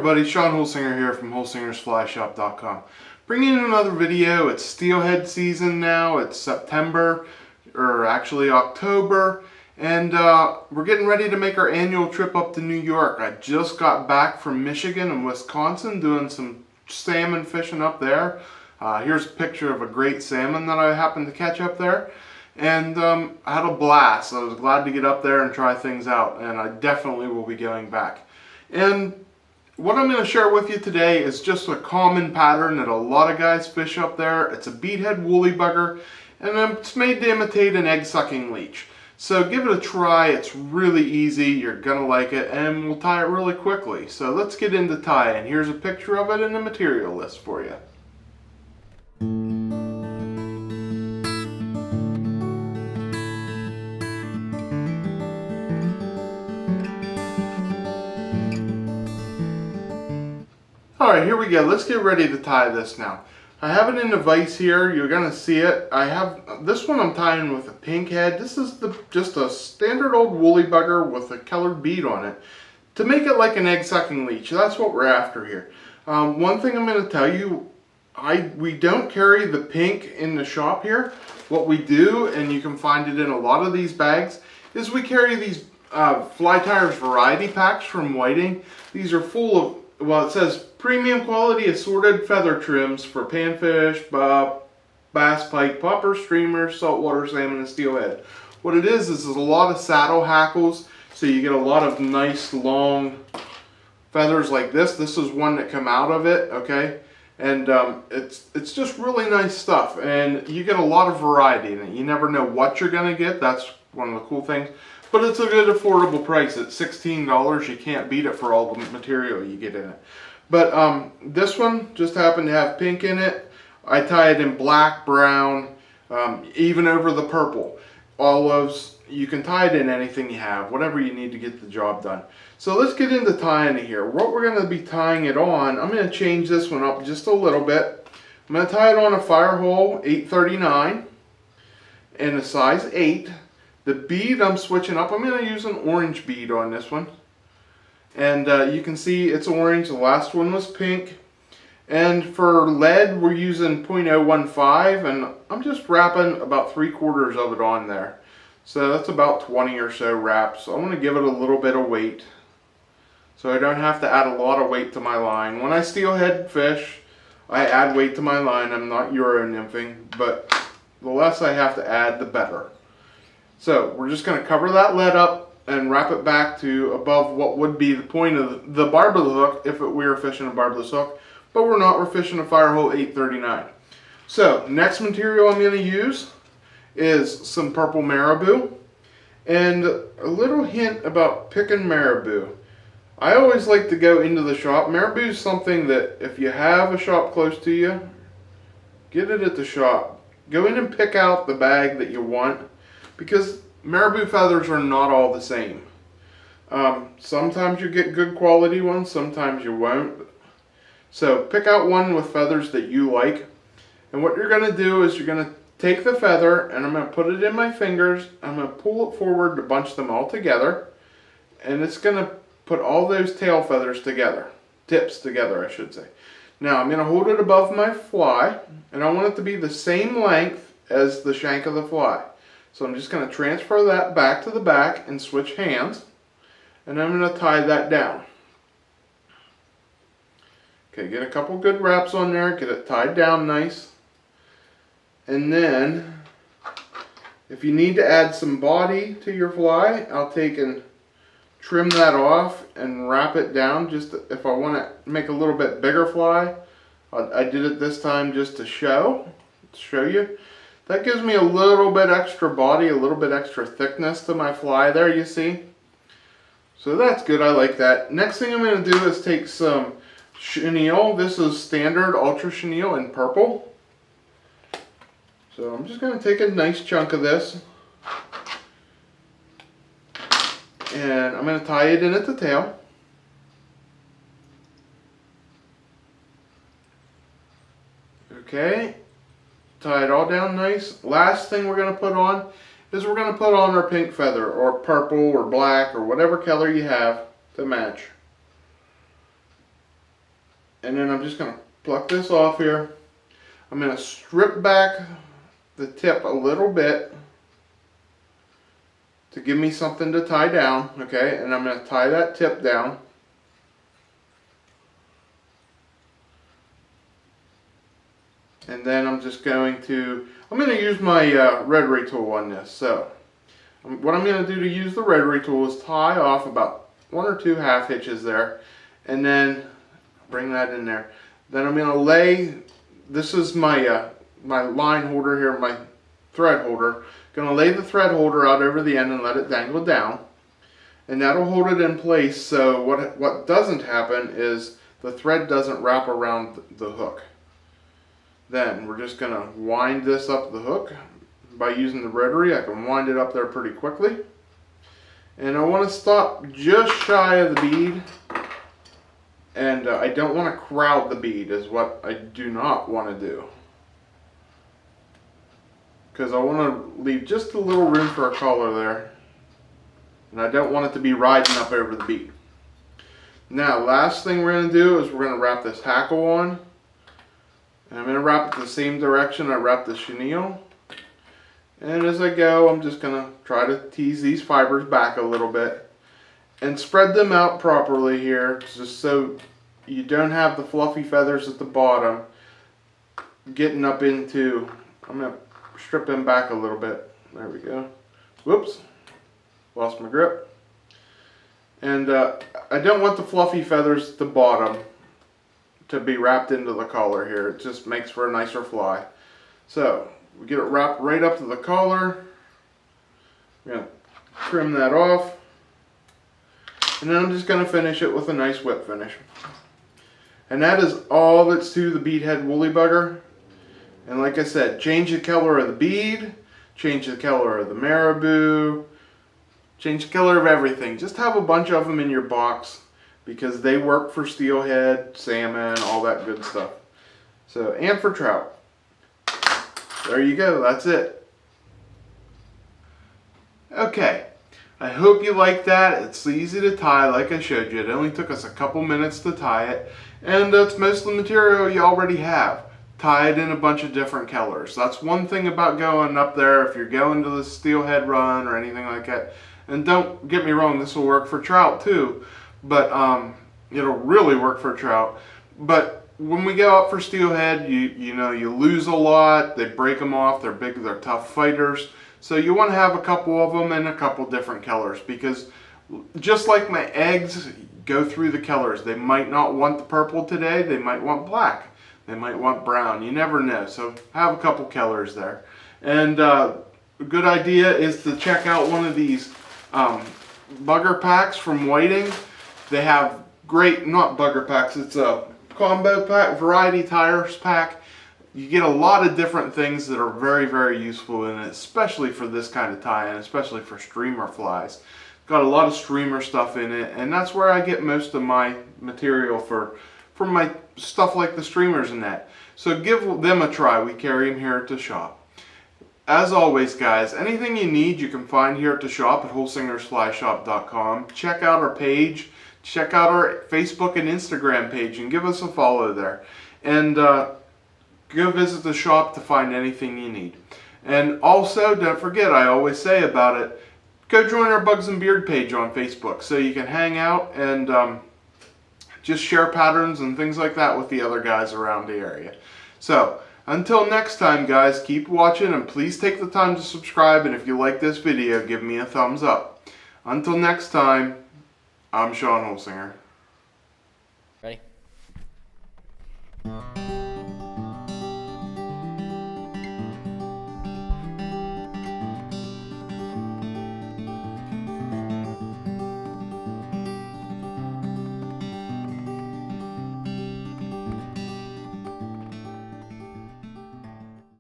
everybody, Sean Holsinger here from HolsingersFlyShop.com. Bringing in another video. It's steelhead season now. It's September, or actually October, and we're getting ready to make our annual trip up to New York. I just got back from Michigan and Wisconsin doing some salmon fishing up there. Here's a picture of a great salmon that I happened to catch up there. And I had a blast. I was glad to get up there and try things out, and I definitely will be going back. And what I'm going to share with you today is just a common pattern that a lot of guys fish up there. It's a beadhead woolly bugger, and it's made to imitate an egg-sucking leech. So give it a try. It's really easy. You're going to like it, and we'll tie it really quickly. So let's get into tying. Here's a picture of it and the material list for you. Alright, here we go. Let's get ready to tie this now. I have it in the vise here. You're going to see it. I have this one I'm tying with a pink head. This is just a standard old woolly bugger with a colored bead on it to make it like an egg-sucking leech. That's what we're after here. One thing I'm going to tell you, we don't carry the pink in the shop here. What we do, and you can find it in a lot of these bags, is we carry these Fly Tires variety packs from Whiting. These are full of, well, it says premium quality assorted feather trims for panfish, bass, pike, popper, streamers, saltwater salmon, and steelhead. What it is a lot of saddle hackles, so you get a lot of nice long feathers like this. This is one that come out of it, okay? And it's just really nice stuff, and you get a lot of variety in it. You never know what you're going to get. That's one of the cool things. But it's a good affordable price. At $16, you can't beat it for all the material you get in it. But this one just happened to have pink in it. I tie it in black, brown, even over the purple. Olives. You can tie it in anything you have, whatever you need to get the job done. So let's get into tying it here. What we're going to be tying it on, I'm going to change this one up just a little bit. I'm going to tie it on a Firehole 839 in a size 8. The bead I'm switching up. I'm going to use an orange bead on this one. And you can see it's orange. The last one was pink. And for lead, we're using 0.015. And I'm just wrapping about 3/4 of it on there. So that's about 20 or so wraps. I want to give it a little bit of weight, so I don't have to add a lot of weight to my line. When I steelhead fish, I add weight to my line. I'm not Euro nymphing, but the less I have to add, the better. So we're just going to cover that lead up and wrap it back to above what would be the point of the barb of the hook if we were fishing a barbless hook, but we're not. We're fishing a Firehole 839. So next material I'm going to use is some purple marabou, and a little hint about picking marabou. I always like to go into the shop. Marabou is something that if you have a shop close to you, get it at the shop. Go in and pick out the bag that you want, because marabou feathers are not all the same. Sometimes you get good quality ones, sometimes you won't. So pick out one with feathers that you like, and what you're going to do is you're going to take the feather, and I'm going to put it in my fingers. I'm going to pull it forward to bunch them all together, and it's going to put all those tail feathers together, tips together I should say. Now I'm going to hold it above my fly, and I want it to be the same length as the shank of the fly. So I'm just going to transfer that back to the back and switch hands, and I'm going to tie that down. Okay, get a couple good wraps on there, get it tied down nice. And then, if you need to add some body to your fly, I'll take and trim that off and wrap it down. Just if I want to make a little bit bigger fly, I did it this time just to show you. That gives me a little bit extra body, a little bit extra thickness to my fly there, you see. So that's good, I like that. Next thing I'm going to do is take some chenille. This is standard ultra chenille in purple. So I'm just going to take a nice chunk of this, and I'm going to tie it in at the tail. Okay, tie it all down nice. Last thing we're going to put on is we're going to put on our pink feather, or purple, or black, or whatever color you have to match. And then I'm just going to pluck this off here. I'm going to strip back the tip a little bit to give me something to tie down, okay? And I'm going to tie that tip down. And then I'm just going to use my rotary tool on this. So what I'm going to do to use the rotary tool is tie off about 1 or 2 half hitches there, and then bring that in there. Then I'm going to lay, this is my my line holder here, my thread holder. Going to lay the thread holder out over the end and let it dangle down, and that'll hold it in place. So what doesn't happen is the thread doesn't wrap around the hook. Then we're just going to wind this up the hook by using the rotary. I can wind it up there pretty quickly. And I want to stop just shy of the bead. And I don't want to crowd the bead is what I do not want to do. Because I want to leave just a little room for a collar there. And I don't want it to be riding up over the bead. Now, last thing we're going to do is we're going to wrap this hackle on. And I'm going to wrap it the same direction I wrap the chenille. And as I go, I'm just going to try to tease these fibers back a little bit. And spread them out properly here, just so you don't have the fluffy feathers at the bottom getting up into, I'm going to strip them back a little bit. There we go. Whoops. Lost my grip. And I don't want the fluffy feathers at the bottom to be wrapped into the collar here. It just makes for a nicer fly. So we get it wrapped right up to the collar. We're going to trim that off. And then I'm just going to finish it with a nice whip finish. And that is all that's to the beadhead woolly bugger. And like I said, change the color of the bead, change the color of the marabou, change the color of everything. Just have a bunch of them in your box, because they work for steelhead, salmon, all that good stuff. So, and for trout. There you go, that's it. Okay, I hope you like that. It's easy to tie like I showed you. It only took us a couple minutes to tie it. And that's most of the material you already have. Tie it in a bunch of different colors. That's one thing about going up there if you're going to the steelhead run or anything like that. And don't get me wrong, this will work for trout too. But it'll really work for trout. But when we go out for steelhead, you know, you lose a lot. They break them off. They're big. They're tough fighters. So you want to have a couple of them in a couple different colors, because just like my eggs go through the colors. They might not want the purple today. They might want black. They might want brown. You never know. So have a couple colors there. And a good idea is to check out one of these bugger packs from Whiting. They have great, not bugger packs, it's a combo pack, variety tires pack. You get a lot of different things that are very, very useful in it, especially for this kind of tie, and especially for streamer flies. Got a lot of streamer stuff in it, and that's where I get most of my material for my stuff like the streamers and that. So give them a try. We carry them here at the shop. As always, guys, anything you need you can find here at the shop at holsingersflyshop.com. Check out our page. Check out our Facebook and Instagram page and give us a follow there. And go visit the shop to find anything you need. And also, don't forget, I always say about it, go join our Bugs and Beard page on Facebook so you can hang out and just share patterns and things like that with the other guys around the area. So, until next time, guys, keep watching and please take the time to subscribe, and if you like this video, give me a thumbs up. Until next time, I'm Sean Holsinger. Ready?